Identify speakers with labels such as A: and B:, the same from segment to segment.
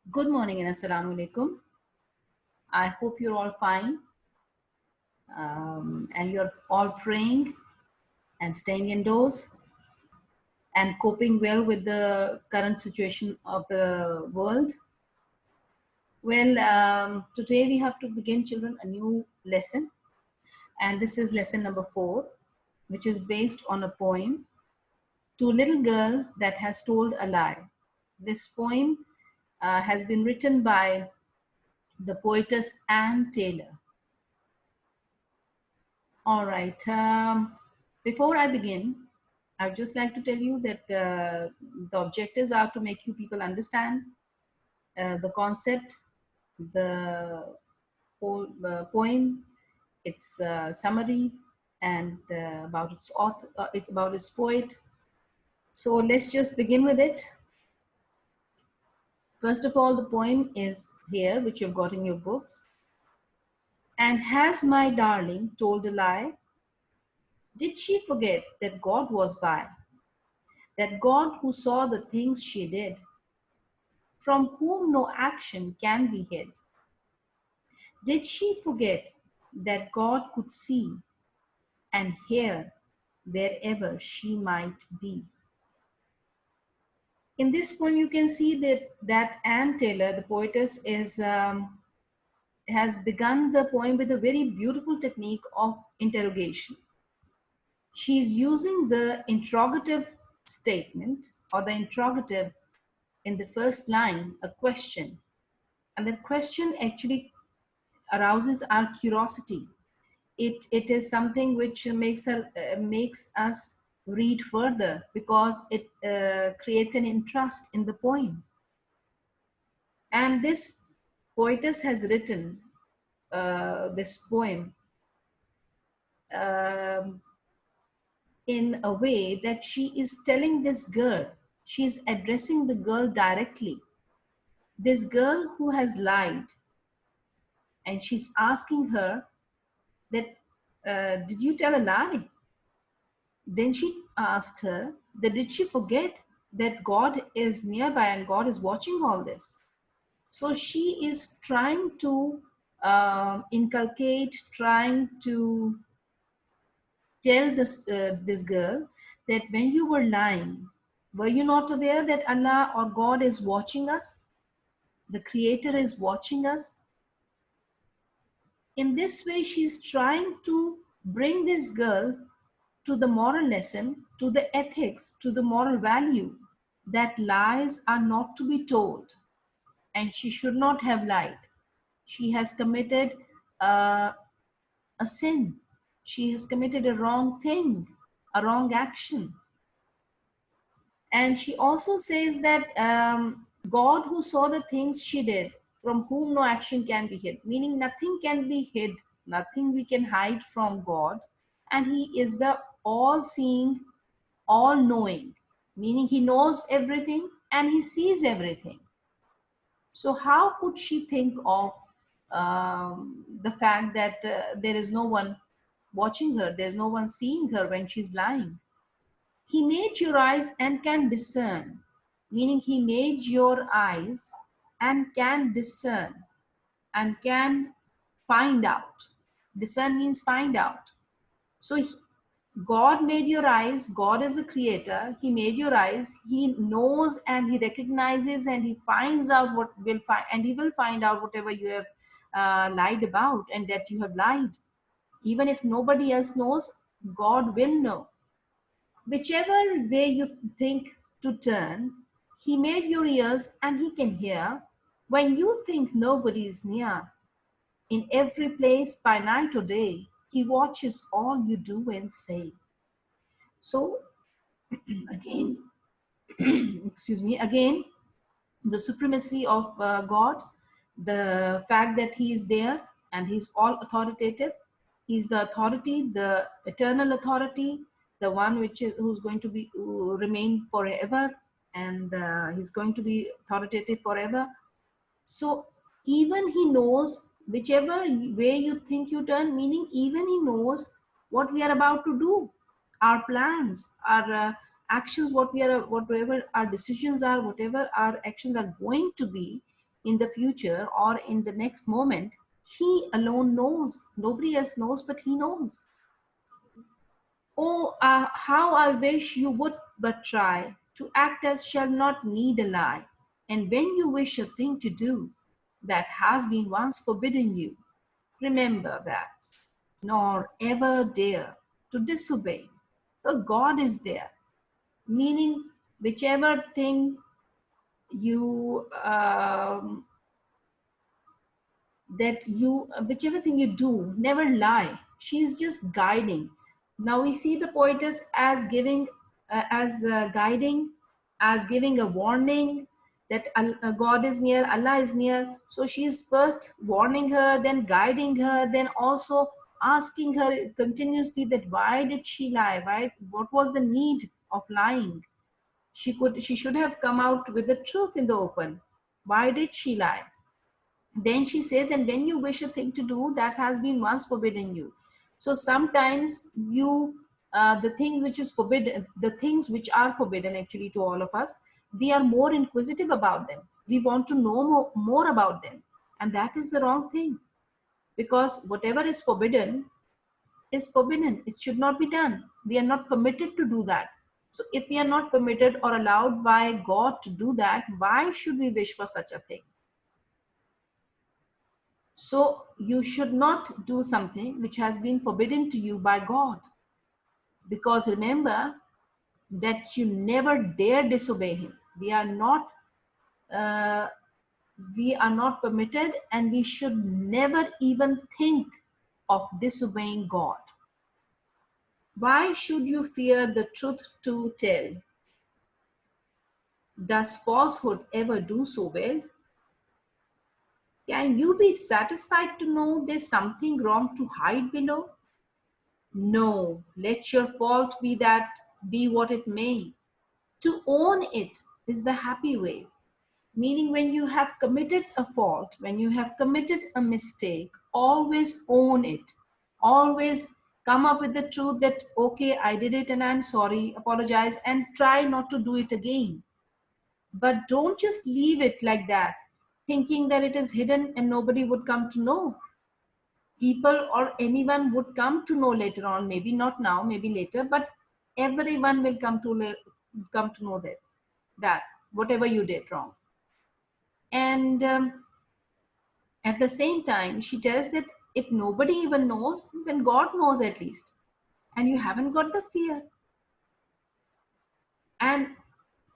A: Good morning and assalamu alaikum. I hope you're all fine and you're all praying and staying indoors and coping well with the current situation of the world. Today we have to begin, children, a new lesson, and this is lesson number 4, which is based on a poem, To a Little Girl That Has Told a Lie. This poem has been written by the poetess Anne Taylor. All right. Before I begin, I'd just like to tell you that the objectives are to make you people understand the concept, the whole poem, its summary, and about its author, it's about its poet. So let's just begin with it. First of all, the poem is here, which you've got in your books. And has my darling told a lie? Did she forget that God was by? That God who saw the things she did, from whom no action can be hid? Did she forget that God could see and hear wherever she might be? In this poem, you can see that Anne Taylor, the poetess, has begun the poem with a very beautiful technique of interrogation. She's using the interrogative statement or the interrogative in the first line, a question. And that question actually arouses our curiosity. It is something which makes us read further because it creates an interest in the poem. And this poetess has written this poem um, in a way that she is telling this girl, she is addressing the girl directly. This girl who has lied, and she's asking her that, did you tell a lie? Then she asked her that did she forget that God is nearby and God is watching all this? So she is trying to inculcate, trying to tell this girl that when you were lying, were you not aware that Allah or God is watching us? The Creator is watching us. In this way, she's trying to bring this girl to the moral lesson, to the ethics, to the moral value that lies are not to be told, and she should not have lied. She has committed uh, a sin. She has committed a wrong thing, a wrong action. And she also says that God who saw the things she did, from whom no action can be hid, meaning nothing can be hid, nothing we can hide from God. And He is the all seeing, all knowing, meaning He knows everything and He sees everything. So, how could she think of the fact that there is no one watching her, there's no one seeing her when she's lying? He made your eyes and can discern, meaning He made your eyes and can discern and can find out. Discern means find out. So God made your eyes. God is the creator. He made your eyes. He knows and He recognizes and He finds out what will find, and He will find out whatever you have lied about and that you have lied. Even if nobody else knows, God will know. Whichever way you think to turn, He made your ears and He can hear when you think nobody is near. In every place, by night or day, He watches all you do and say. So, again, excuse me, again, the supremacy of God, the fact that He is there and He's all authoritative. He's the authority, the eternal authority, the one who's going to be remain forever, and He's going to be authoritative forever. So even He knows whichever way you think you turn, meaning even He knows what we are about to do, our plans, our actions, whatever our decisions are, whatever our actions are going to be. in the future or in the next moment, he alone knows. Nobody else knows, but he knows. Oh, how I wish you would but try to act as shall not need a lie. And when you wish a thing to do that has been once forbidden you, remember that, nor ever dare to disobey. For God is there, meaning whichever thing you whichever thing you do, never lie. She's just guiding. Now we see the poetess as giving, as guiding, as giving a warning that God is near, Allah is near. So she is first warning her, then guiding her, then also asking her continuously that why did she lie? Why? What was the need of lying? She should have come out with the truth in the open. Why did she lie? Then she says, and when you wish a thing to do that has been once forbidden you. So sometimes you, the thing which is forbidden, the things which are forbidden actually to all of us, we are more inquisitive about them. We want to know more about them. And that is the wrong thing, because whatever is forbidden is forbidden. It should not be done. We are not permitted to do that. So if we are not permitted or allowed by God to do that, why should we wish for such a thing? So you should not do something which has been forbidden to you by God. Because remember that you never dare disobey him. Uh, we are not permitted, and we should never even think of disobeying God. Why should you fear the truth to tell? Does falsehood ever do so well? Can you be satisfied to know there's something wrong to hide below? No, let your fault be what it may. To own it is the happy way. Meaning, when you have committed a fault, when you have committed a mistake, always own it. Always come up with the truth that, okay, I did it and I'm sorry, apologize, and try not to do it again. But don't just leave it like that, thinking that it is hidden and nobody would come to know. People or anyone would come to know later on, maybe not now, maybe later, but everyone will come to know that whatever you did wrong. And at the same time, she tells that if nobody even knows, then God knows at least, and you haven't got the fear and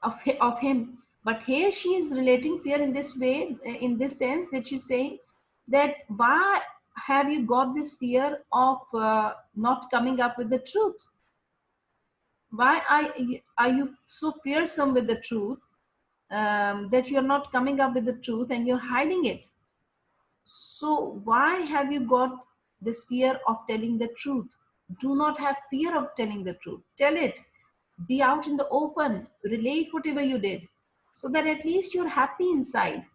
A: of him. But here she is relating fear in this way, in this sense, that she's saying that why have you got this fear of not coming up with the truth? Why are you so fearsome with the truth, that you're not coming up with the truth and you're hiding it? So why have you got this fear of telling the truth? Do not have fear of telling the truth. Tell it. Be out in the open. Relate whatever you did, so that at least you're happy inside.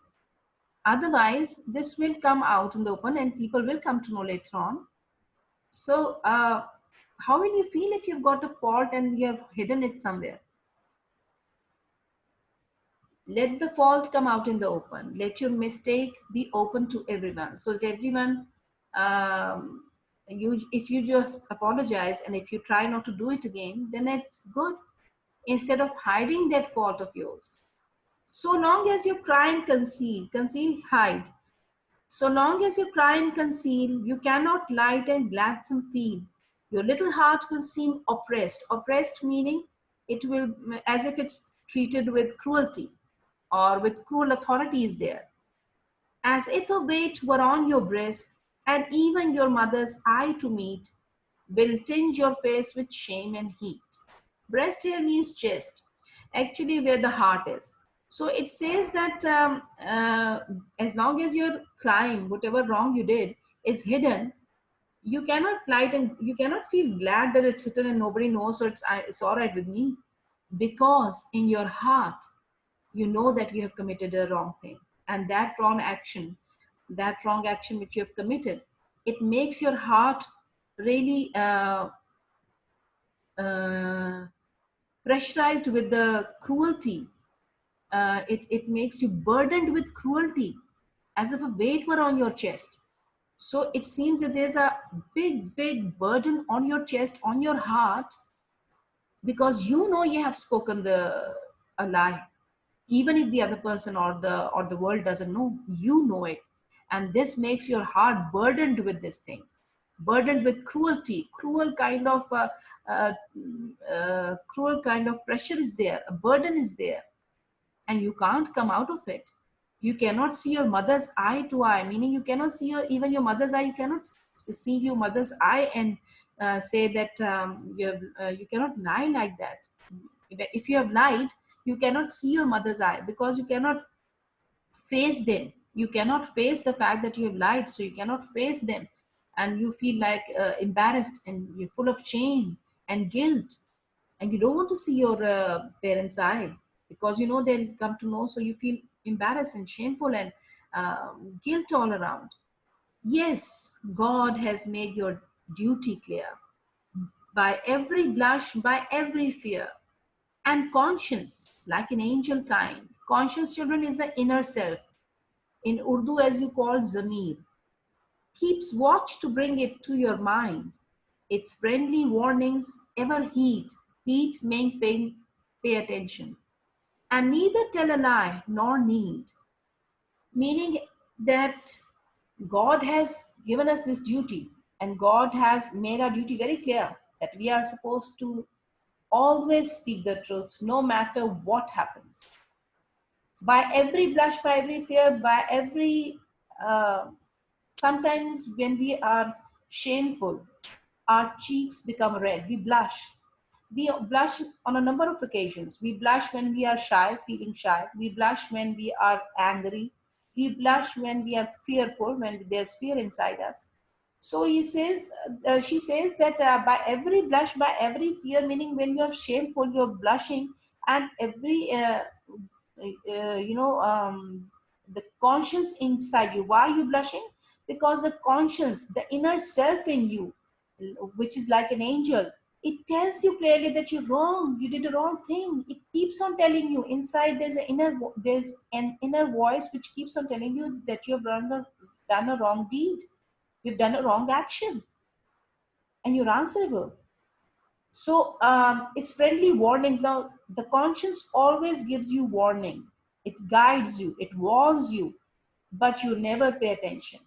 A: Otherwise, this will come out in the open and people will come to know later on. So how will you feel if you've got a fault and you have hidden it somewhere? Let the fault come out in the open. Let your mistake be open to everyone, so that everyone, if you just apologize and if you try not to do it again, then it's good, instead of hiding that fault of yours. So long as you cry and conceal, hide. So long as you cry and conceal, you cannot light and gladsome feel. Your little heart will seem oppressed. Oppressed meaning it will, as if it's treated with cruelty or with cruel authorities there. As if a weight were on your breast, and even your mother's eye to meet will tinge your face with shame and heat. Breast here means chest, actually where the heart is. So it says that as long as your crime, whatever wrong you did, is hidden, you cannot light and you cannot feel glad that it's hidden and nobody knows, so it's all right with me, because in your heart you know that you have committed a wrong thing, and that wrong action which you have committed, it makes your heart really pressurized with the cruelty. It makes you burdened with cruelty. as if a weight were on your chest. So it seems that there's a big burden on your chest, on your heart, because you know you have spoken a lie, even if the other person or the world doesn't know. You know it, and this makes your heart burdened with these things, burdened with cruelty, uh, cruel kind of pressure is there, a burden is there, and you can't come out of it. You cannot see your mother's eye to eye, meaning you cannot see even your mother's eye. You cannot see your mother's eye and say that you cannot lie like that. If you have lied, you cannot see your mother's eye, because you cannot face them. You cannot face the fact that you have lied, so you cannot face them, and you feel like embarrassed, and you're full of shame and guilt, and you don't want to see your parents' eye, because you know they'll come to know, so you feel embarrassed and shameful and guilt all around. Yes, God has made your duty clear. By every blush, by every fear, and conscience, like an angel kind. Conscience, children, is the inner self. In Urdu, as you call Zamir, keeps watch to bring it to your mind. Its friendly warnings ever heed. Heed mean pay attention. And neither tell a lie nor need. Meaning that God has given us this duty, and God has made our duty very clear, that we are supposed to always speak the truth no matter what happens. By every blush, by every fear, by every uh, sometimes when we are shameful, our cheeks become red. We blush. We blush on a number of occasions. We blush when we are shy, feeling shy. We blush when we are angry. We blush when we are fearful, when there's fear inside us. So she says that by every blush, by every fear, meaning when you're shameful, you're blushing, and every the conscience inside you. Why are you blushing? Because the conscience, the inner self in you, which is like an angel, it tells you clearly that you're wrong, you did the wrong thing. It keeps on telling you inside. There's an inner voice which keeps on telling you that you've done a wrong deed, you've done a wrong action, and you're answerable. So it's friendly warnings. Now, the conscience always gives you warning. It guides you. It warns you, but you never pay attention.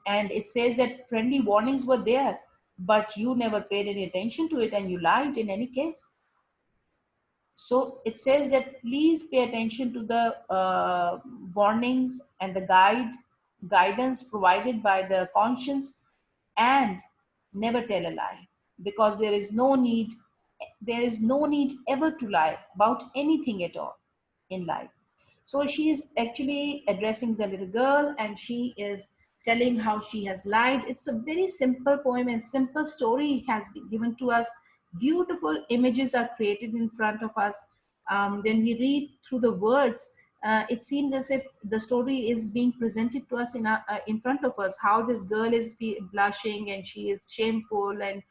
A: And it says that friendly warnings were there, but you never paid any attention to it, and you lied in any case. So it says that please pay attention to the warnings and the guidance provided by the conscience, and never tell a lie, because there is no need ever to lie about anything at all in life. So she is actually addressing the little girl, and she is telling how she has lied. It's a very simple poem and simple story has been given to us. Beautiful images are created in front of us. When we read through the words, it seems as if the story is being presented to us in front of us. How this girl is blushing, and she is shameful, and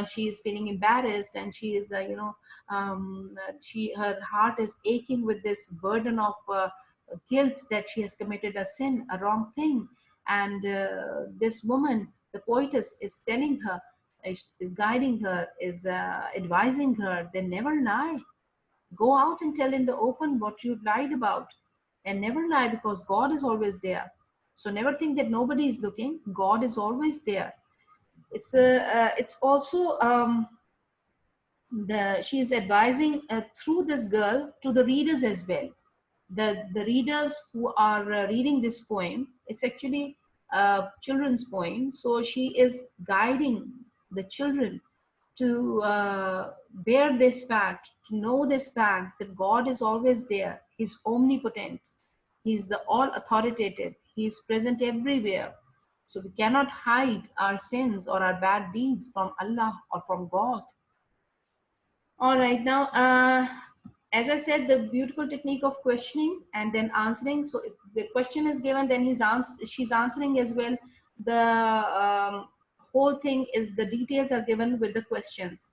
A: she is feeling embarrassed, and she is, her heart is aching with this burden of guilt that she has committed a sin, a wrong thing. And this woman, the poetess, is telling her, is guiding her, is advising her, then never lie. Go out and tell in the open what you lied about, and never lie, because God is always there. So never think that nobody is looking. God is always there. It's also she is advising through this girl to the readers as well. The readers who are reading this poem, it's actually a children's poem, so she is guiding the children to bear this fact, to know this fact, that God is always there. He's omnipotent, he's the all authoritative, he is present everywhere. So we cannot hide our sins or our bad deeds from Allah or from God. All right, now, as I said, the beautiful technique of questioning and then answering. So if the question is given, then she's answering as well. The whole thing is, the details are given with the questions.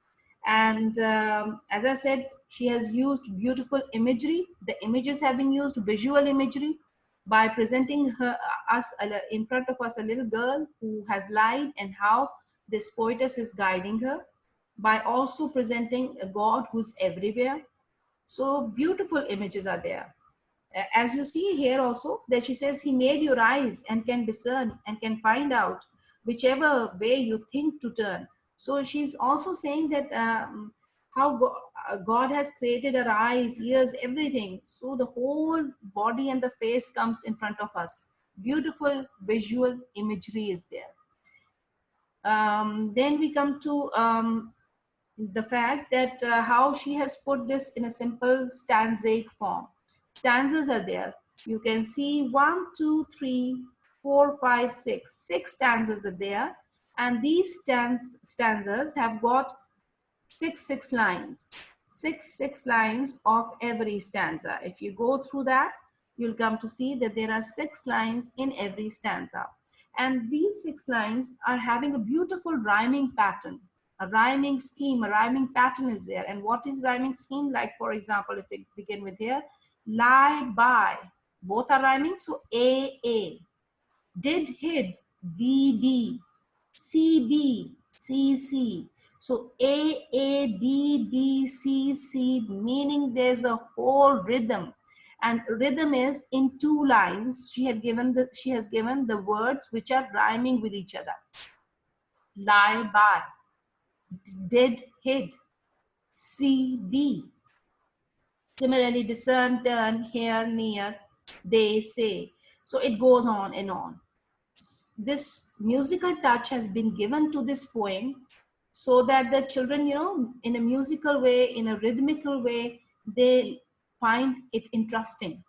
A: And as I said, she has used beautiful imagery. The images have been used, visual imagery. by presenting in front of us a little girl who has lied and how this poetess is guiding her, by also presenting a God who's everywhere. So beautiful images are there. As you see here also, that she says, he made your eyes and can discern and can find out whichever way you think to turn. So she's also saying that how God has created our eyes, ears, everything. So the whole body and the face comes in front of us. Beautiful visual imagery is there. Then we come to the fact that how she has put this in a simple stanzaic form. Stanzas are there. You can see 1, 2, 3, 4, 5, 6. 6 stanzas are there. And these stanzas have got six lines. Six lines of every stanza. If you go through that, you'll come to see that there are 6 lines in every stanza. And these 6 lines are having a beautiful rhyming pattern. A rhyming scheme, a rhyming pattern is there. And what is rhyming scheme? Like, for example, if we begin with here, lie by. Both are rhyming, so A. Did, hid, B. C. So A, B, C, meaning there's a whole rhythm. And rhythm is in 2 lines. She has given the words which are rhyming with each other. Lie by, did, hid, B. Similarly, discern, turn, hear, near, they, say. So it goes on and on. This musical touch has been given to this poem so that the children, in a musical way, in a rhythmical way, they find it interesting.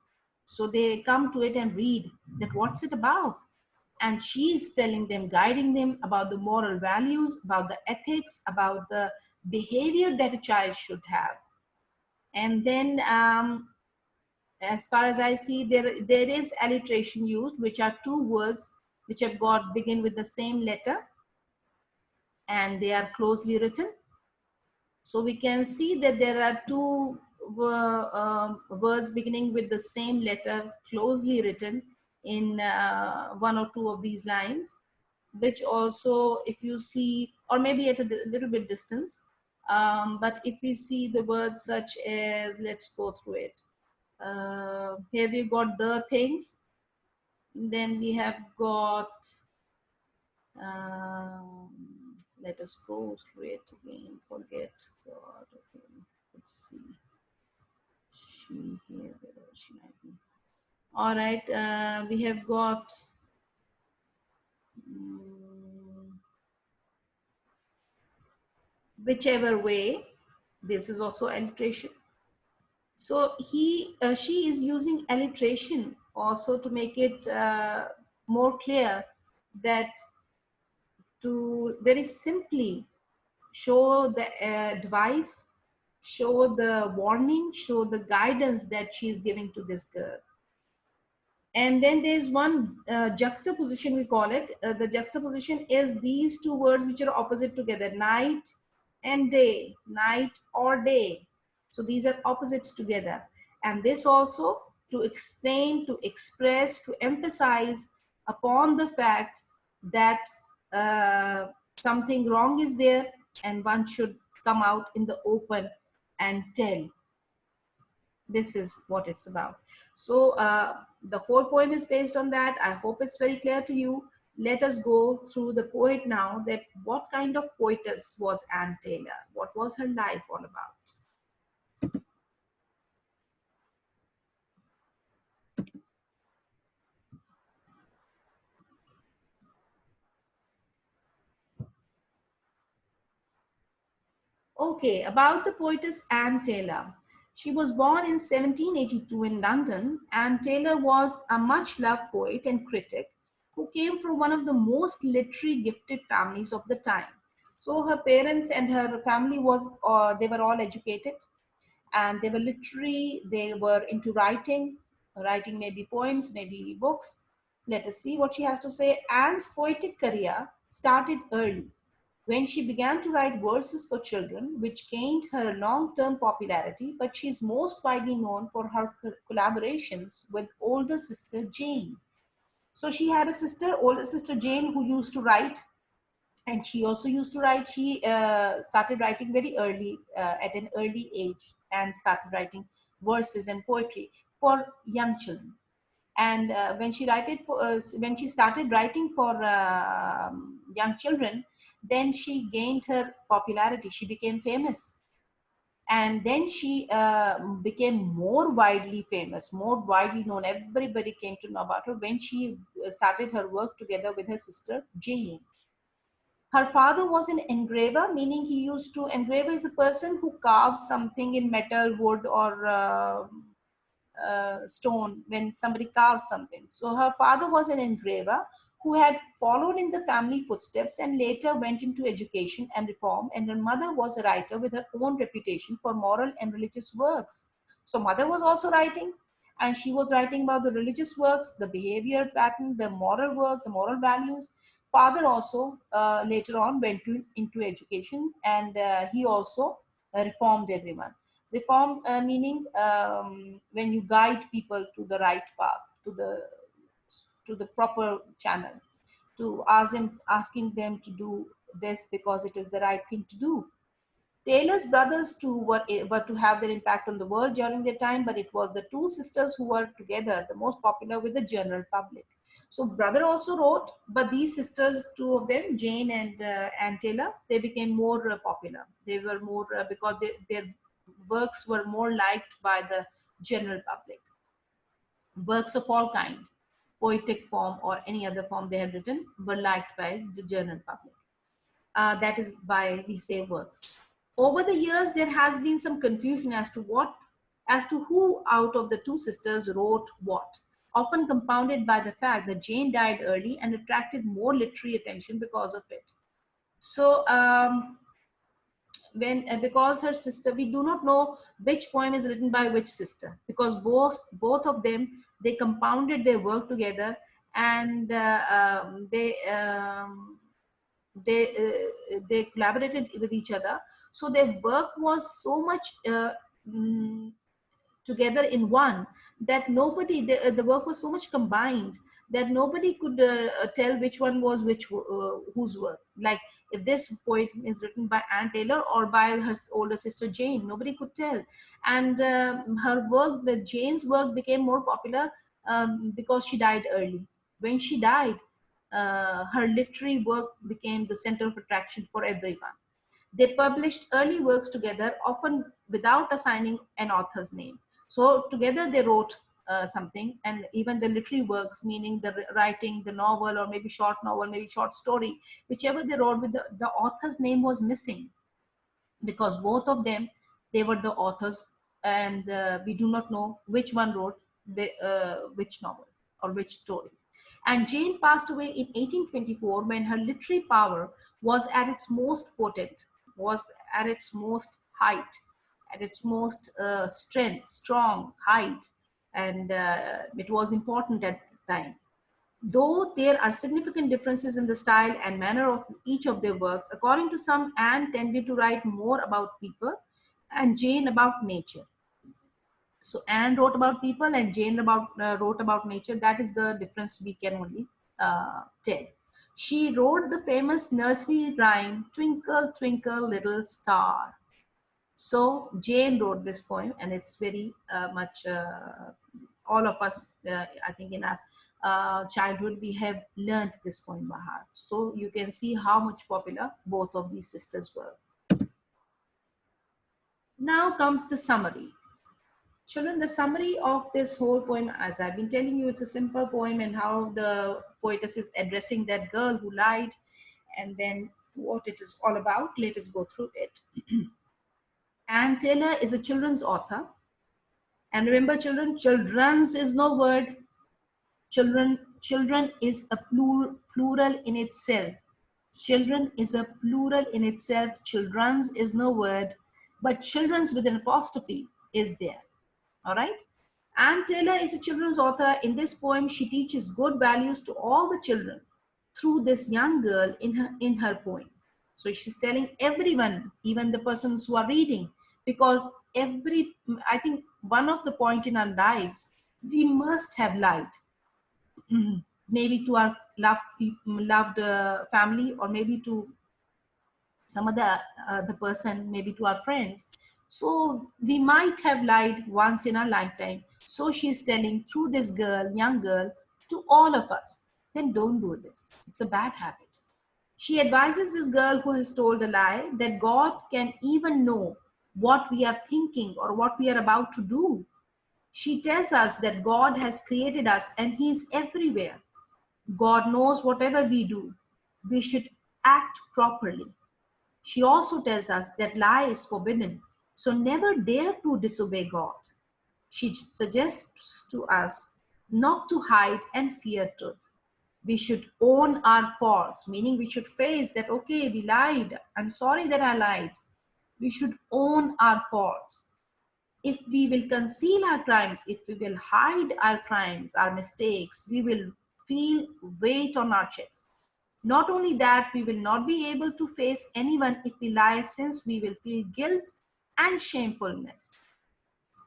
A: So they come to it and read that what's it about. And she is telling them, guiding them about the moral values, about the ethics, about the behavior that a child should have. And then as far as I see, there is alliteration used, which are 2 words which have got begin with the same letter and they are closely written. So we can see that there are 2 words beginning with the same letter closely written in 1 or 2 of these lines, which also, if you see, or maybe at a little bit distance, but if we see the words such as, let's go through it. Here we've got the things, then we have got um, let us go through it again. Forget God. Okay, let's see. She here, where she might be. All right, we have got whichever way. This is also alliteration. So she is using alliteration also to make it more clear, that to very simply show the advice, show the warning, show the guidance that she is giving to this girl. And then there's one juxtaposition, we call it. The juxtaposition is these 2 words which are opposite together, night and day, night or day. So these are opposites together. And this also to explain, to express, to emphasize upon the fact that something wrong is there and one should come out in the open and tell. This is what it's about. So the whole poem is based on that. I hope it's very clear to you. Let us go through the poet now, that what kind of poetess was Anne Taylor? What was her life all about? Okay, about the poetess Anne Taylor. She was born in 1782 in London. Anne Taylor was a much loved poet and critic who came from one of the most literary gifted families of the time. So her parents and her family they were all educated and they were literary, they were into writing, writing maybe poems, maybe books. Let us see what she has to say. Anne's poetic career started early. when she began to write verses for children, which gained her long-term popularity, but she's most widely known for her collaborations with older sister Jane. So she had a sister, older sister Jane, who used to write, and she also used to write. She started writing very early, at an early age, and started writing verses and poetry for young children. And when she started writing for young children, then she gained her popularity. She became famous, and then she became more widely famous, more widely known. Everybody came to know about her when she started her work together with her sister Jane. Her father was an engraver, meaning he used to, engraver is a person who carves something in metal, wood, or stone when somebody carves something. So her father was an engraver who had followed in the family footsteps and later went into education and reform. And her mother was a writer with her own reputation for moral and religious works. So mother was also writing, and she was writing about the religious works, the behavior pattern, the moral work, the moral values. Father also later on went into education, and he also reformed everyone. Reform meaning when you guide people to the right path, to the proper channel, to asking them to do this because it is the right thing to do. Taylor's brothers too were to have their impact on the world during their time, but it was the two sisters who were together the most popular with the general public. So brother also wrote, but these sisters, two of them, Jane and Anne Taylor, they became more popular. They were more because their works were more liked by the general public. Works of all kind, poetic form or any other form they had written, were liked by the general public. That is why we say works. Over the years, there has been some confusion as to who out of the two sisters wrote what, often compounded by the fact that Jane died early and attracted more literary attention because of it. So, when because her sister, we do not know which poem is written by which sister, because both of them, they compounded their work together, and they collaborated with each other. So their work was so much mm, together in one, that nobody, the work was so much combined that nobody could tell which one was whose work. Like if this poem is written by Anne Taylor or by her older sister Jane, nobody could tell. And her work, Jane's work, became more popular because she died early. When she died, her literary work became the center of attraction for everyone. They published early works together, often without assigning an author's name. So together they wrote something, and even the literary works, meaning the writing, the novel, or maybe short novel, maybe short story, whichever they wrote, with the author's name was missing, because both of them, they were the authors, and we do not know which one wrote which novel or which story. And Jane passed away in 1824 when her literary power was at its most potent, was at its most height, at its most strength, strong height, and it was important at the time. Though there are significant differences in the style and manner of each of their works, according to some, Anne tended to write more about people and Jane about nature. So Anne wrote about people and Jane wrote about nature. That is the difference we can only tell. She wrote the famous nursery rhyme, Twinkle, Twinkle, Little Star. So Jane wrote this poem, and it's very much all of us, I think, in our childhood, we have learned this poem by heart. So you can see how much popular both of these sisters were. Now comes the summary. Children, the summary of this whole poem, as I've been telling you, it's a simple poem, and how the poetess is addressing that girl who lied, and then what it is all about. Let us go through it. Anne Taylor is a children's author. And remember, children, children's is no word. Children is a plural in itself. Children is a plural in itself. Children's is no word, but children's with an apostrophe is there. All right. Anne Taylor is a children's author. In this poem, she teaches good values to all the children through this young girl in her poem. So she's telling everyone, even the persons who are reading, because I think one of the point in our lives, we must have lied. Maybe to our loved family, or maybe to some other the person, maybe to our friends. So we might have lied once in our lifetime. So she's telling through this girl, young girl, to all of us, then don't do this. It's a bad habit. She advises this girl who has told a lie that God can even know what we are thinking or what we are about to do. She tells us that God has created us and He is everywhere. God knows whatever we do. We should act properly. She also tells us that lie is forbidden, so never dare to disobey God. She suggests to us not to hide and fear truth. We should own our faults, meaning we should face that, okay, we lied. I'm sorry that I lied. We should own our faults. If we will conceal our crimes, if we will hide our crimes, our mistakes, we will feel weight on our chest. Not only that, we will not be able to face anyone if we lie, since we will feel guilt and shamefulness.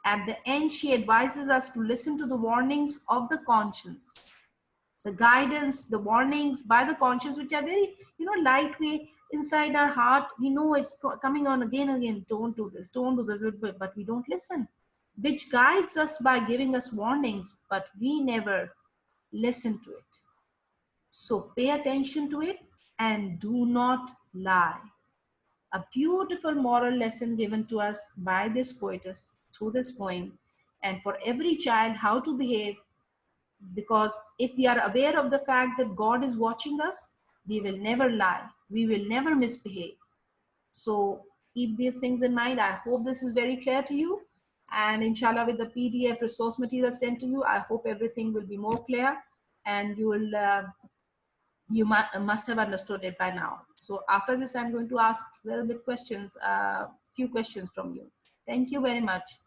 A: At the end, she advises us to listen to the warnings of the conscience, the guidance, the warnings by the conscience, which are very, lightweight inside our heart. We know it's coming on again and again. Don't do this, don't do this, but we don't listen. Which guides us by giving us warnings, but we never listen to it. So pay attention to it and do not lie. A beautiful moral lesson given to us by this poetess through this poem, and for every child how to behave, because if we are aware of the fact that God is watching us, we will never lie, we will never misbehave. So keep these things in mind. I hope this is very clear to you, and inshallah with the PDF resource material sent to you, I hope everything will be more clear, and must have understood it by now. So after this, I'm going to ask a little bit questions, few questions from you. Thank you very much.